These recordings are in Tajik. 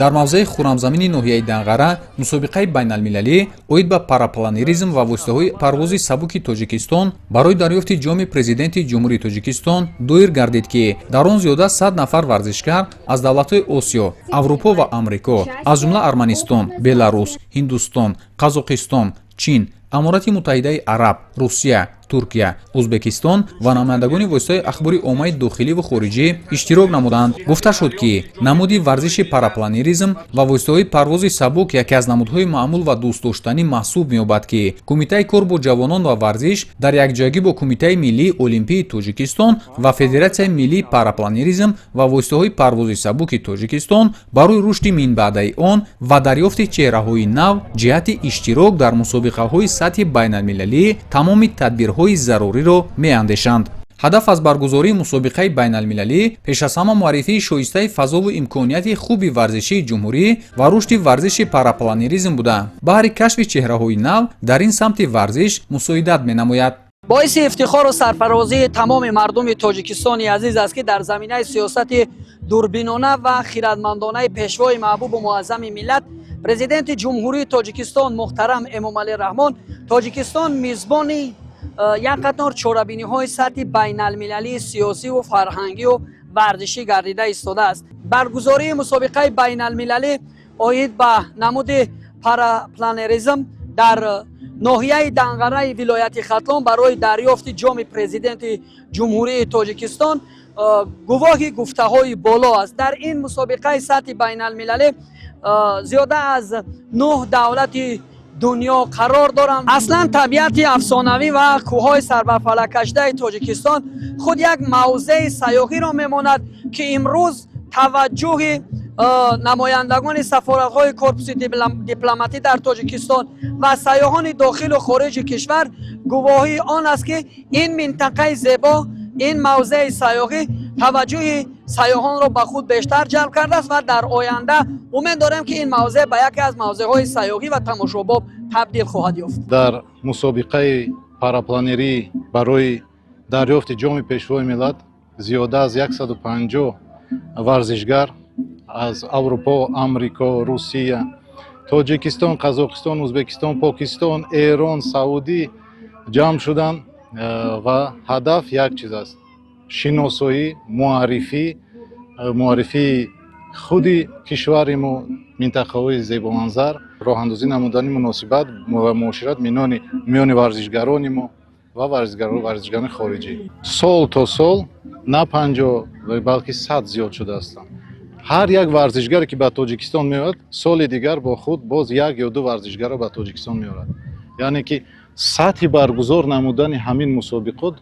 дар мавзеи хуррамзамини ноҳияи Данғара мусобиқаи байналмилалӣ оид ба парапланеризм ва воситаҳои парвози сабуки Тоҷикистон барои дарёфти ҷоми президенти ҷумҳурии Тоҷикистон доир гардид, ки дар он зиёда 100 нафар варзишгар аз давлатҳои Осиё, Аврупо ва Амрико, аз ҷумла Арманистон, Беларус, Ҳиндустон, Қазоқистон, Чин, Аморати Муттаҳидаи Араб, Русия, Туркия, Узбекистон ва намояндагони воситаҳои ахбори оммаи дохилӣ ва хориҷӣ иштирок намуданд. Гуфта шуд, ки намуди варзиши парапланеризм ва воситаҳои парвози сабук яке аз намудҳои маъмул ва дӯстдоштанӣ маҳсуб меёбад, ки Кумитаи кор бо ҷавонон ва варзиш дар якҷоягӣ бо Кумитаи миллии олимпии Тоҷикистон ва Федератсияи миллии парапланеризм ва воситаҳои парвози сабуки Тоҷикистон барои рушди минбаъдаи он ва дарёфти чеҳраҳои нав ҷиҳати иштирок дар мусобиқаҳои сатҳи байналмилалӣ тамоми тадбирҳои заруриро меандешанд. ҳадаф аз баргузории мусобиқаи байналмилалӣ пеш аз ҳама муаррифии шоистаи фазову имконияти хуби варзишии ҷумҳурӣ ва рушди варзиши парапланеризм буда баҳри кашфи чеҳраҳои нав дар ин самти варзиш мусоидат менамояд. боиси ифтихору сарфарозии тамоми мардуми Тоҷикистони азиз аст, ки дар заминаи сиёсати дурбинона ва хиратмандонаи пешвои маҳбубу муаззами миллат президенти ҷумҳурии Тоҷикистон муҳтарам Эмомалӣ Раҳмон Тоҷикистон мизбони як қатор чорабиниҳои сатҳи байналмилалии сиёсиву фарҳангию варзишӣ гардида истодааст. Баргузории мусобиқаи байналмилалӣ оид ба намуди парапланеризм дар ноҳияи Данғараи вилояти Хатлон барои дарёфти ҷоми президенти ҷумҳурии Тоҷикистон гувоҳи гуфтаҳои боло аст. Дар ин мусобиқаи сатҳи байналмилалӣ зиёда аз 9 давлати дунё қарор доранд. Аслан табиати афсонавӣ ва кӯҳҳои сарбарфалаккашдаи Тоҷикистон худ як мавзеи сайёҳиро мемонад, ки имрӯз таваҷҷӯҳи намояндагони сафоратҳои корпуси дипломатӣ дар Тоҷикистон ва сайёҳони дохилу хориҷи кишвар гувоҳии он аст, ки ин минтақаи зебо, ин мавзеи сайёҳӣ таваҷҷӯҳи сайёҳонро ба худ бештар ҷалб кардааст ва дар оянда умед дорем, ки ин мавзеъ ба яке аз мавзеъҳои сайёҳӣ ва тамошобоб табдил хоҳад ёфт. дар мусобиқаи парапланерӣ барои дарёфти ҷоми пешвои миллат зиёда аз 150 варзишгар аз Аврупо, Амрико, Русия, Тоҷикистон, Қазоқистон, Узбекистон, Покистон, Эрон, Саудӣ ҷамъ шуданд ва ҳадаф як чиз аст: шиносоӣ, муаррифии худи кишвари мо, минтақаҳои зебоманзар, роҳандозӣ намудани муносибат ва муошират миёни варзишгарони мо ва варзишгарони хориҷӣ. Сол то сол на 50 балки 100 зиёд шудаастанд. ҳар як варзишгаре ки ба Тоҷикистон меояд, соли дигар бо худ боз як ё ду варзишгарро ба Тоҷикистон меорад. яъне ки сатҳи баргузор намудани ҳамин мусобиқот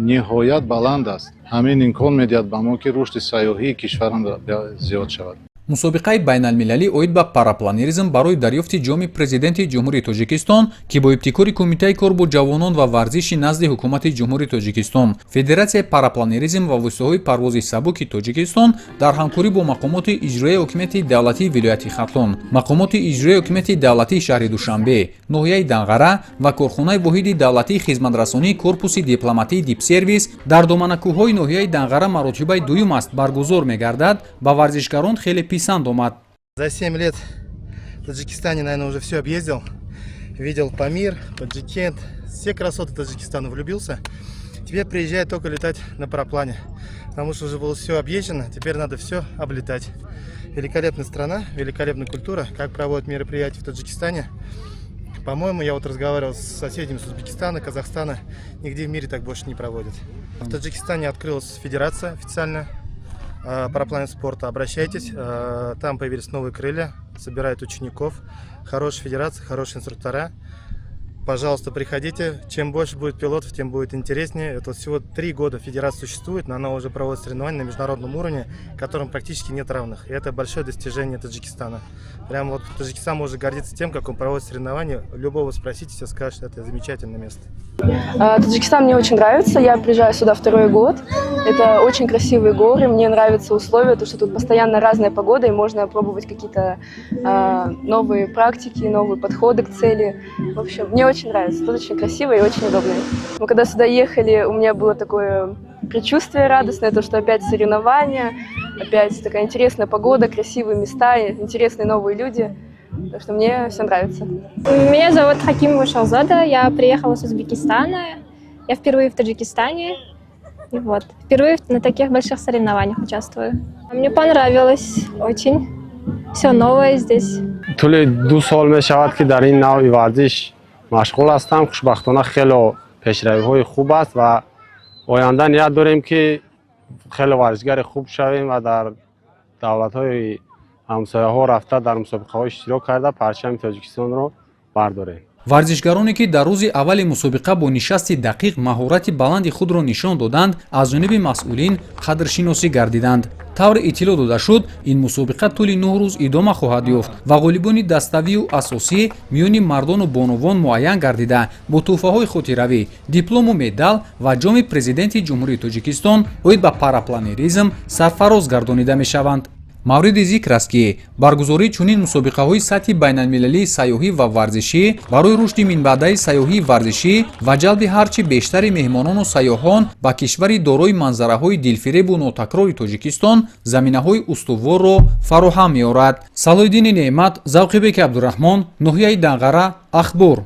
ниҳоят баланд аст. ҳамин имкон медиҳад ба мо, ки рушди сайёҳии кишварам зиёд шавад. мусобиқаи байналмилалӣ оид ба парапланеризм барои дарёфти ҷоми президенти ҷумҳурии Тоҷикистон, ки бо ибтикори Кумитаи кор бо ҷавонон ва варзиши назди ҳукумати ҷумҳурии Тоҷикистон, Федератсияи парапланеризм ва воситаҳои парвози сабуки Тоҷикистон дар ҳамкорӣ бо мақомоти иҷроияи ҳокимияти давлатии вилояти Хатлон, мақомоти иҷроияи ҳокимияти давлатии шаҳри Душанбе, ноҳияи Данғара ва корхонаи воҳиди давлатии хизматрасонии корпуси дипломатии Дипсервис дар доманакӯҳҳои ноҳияи Данғара маротибаи дуюм аст баргузор мегардад, ба варзишгарон хеле писанд омад. За 7 лет в Таджикистане, наверное, уже все объездил. Видел Памир, Таджикент, все красоты Таджикистана, влюбился. Теперь приезжаю только летать на параплане, потому что уже было все объезжено, теперь надо все облетать. Великолепная страна, великолепная культура, как проводят мероприятия в Таджикистане. По-моему, я вот разговаривал с соседями с Узбекистана, Казахстана, нигде в мире так больше не проводят. В Таджикистане открылась федерация официальная парапланного спорта. Обращайтесь, там появились новые крылья, собирают учеников, хорошая федерация, хорошие инструктора. Пожалуйста, приходите. Чем больше будет пилотов, тем будет интереснее. Это всего 3 года федерация существует, но она уже проводит соревнования на международном уровне, которым практически нет равных. И это большое достижение Таджикистана. Прямо вот Таджикистан может гордиться тем, как он проводит соревнования. Любого спросите, все скажут, что это замечательное место. Таджикистан мне очень нравится. Я приезжаю сюда 2-й год. Это очень красивые горы. Мне нравятся условия, то, что тут постоянно разная погода, и можно пробовать какие-то новые практики, новые подходы к цели. В общем, мне очень нравится. Тут очень красиво и очень удобно. Мы когда сюда ехали, у меня было такое предчувствие радостное, то, что опять соревнования, опять такая интересная погода, красивые места, интересные новые люди. Так что мне все нравится. Меня зовут Хакимова Шалзада, я приехала с Узбекистана, я впервые в Таджикистане, и вот, впервые на таких больших соревнованиях участвую. Мне понравилось очень, все новое здесь. طول 2 سال می شود که در این نوع ورزش مشغول هستم. خوشبختانه خیلی پیشروی‌های خوب است و آینده نیت داریم که خیلی ورزشگر خوب شویم و در دولت‌های همسایه‌ها رفته در مسابقه‌های اشتراک کرده پرچم تاجیکستان رو برداریم. варзишгароне ки дар рӯзи аввали мусобиқа бо нишасти дақиқ маҳорати баланди худро нишон доданд аз ҷониби масъулин қадршиносӣ гардиданд. тавре иттилоъ дода шуд ин мусобиқа тӯли 9 рӯз идома хоҳад ёфт ва ғолибони даставию асосӣ миёни мардону бонувон муайян гардида бо тӯҳфаҳои хотиравӣ диплому медал ва ҷоми президенти ҷумҳурии тоҷикистон оид ба парапланеризм сарфароз гардонида мешаванд. мавриди зикр аст ки баргузории чунин мусобиқаҳои сатҳи байналмилалии сайёҳӣ ва варзишӣ барои рушди минбаъдаи сайёҳии варзишӣ ва ҷалби ҳарчи бештари меҳмонону сайёҳон ба кишвари дорои манзараҳои дилфиребу нотакрори тоҷикистон заминаҳои устуворро фароҳам меорад. салоҳиддини неъмат, завқибеки абдураҳмон, ноҳияи Данғара, Ахбор.